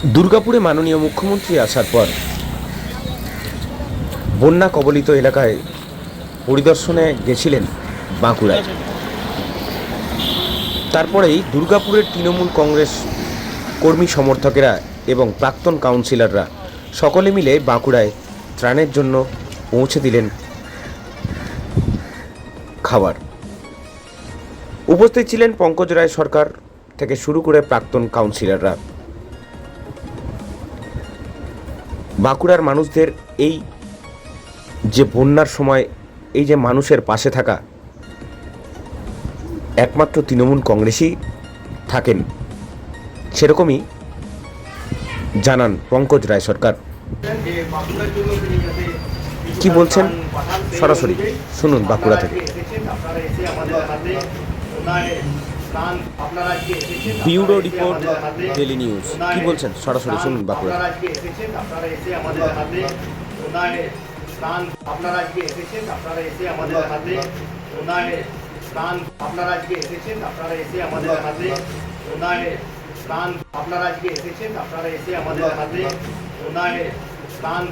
দুর্গাপুরে মাননীয় মুখ্যমন্ত্রী আসার পর বন্যা কবলিত এলাকায় পরিদর্শনে গেছিলেন বাঁকুড়ায়। তারপরেই দুর্গাপুরের তৃণমূল কংগ্রেস কর্মী সমর্থকেরা এবং প্রাক্তন কাউন্সিলররা সকলে মিলে বাঁকুড়ায় ত্রাণের জন্য পৌঁছে দিলেন খাবার। উপস্থিত ছিলেন পঙ্কজ রায় সরকার থেকে শুরু করে প্রাক্তন কাউন্সিলররা। বাঁকুড়ার মানুষদের এই যে বন্যার সময় এই যে মানুষের পাশে থাকা, একমাত্র তৃণমূল কংগ্রেসই থাকেন, সেরকমই জানান পঙ্কজ রায় সরকার। কি বলছেন সরাসরি শুনুন বাঁকুড়া থেকে। Bureau report, daily news. কি বলছেন সরাসরি শুনুন বাঁকুড়া। আপনারা আজকে এসেছেন, আপনারা এসে আমাদের হাতে উন্নয়নের প্রাণ, আপনারা আজকে এসেছেন, আপনারা এসে আমাদের হাতে উন্নয়নের প্রাণ, আপনারা আজকে এসেছেন, আপনারা এসে আমাদের হাতে উন্নয়নের প্রাণ।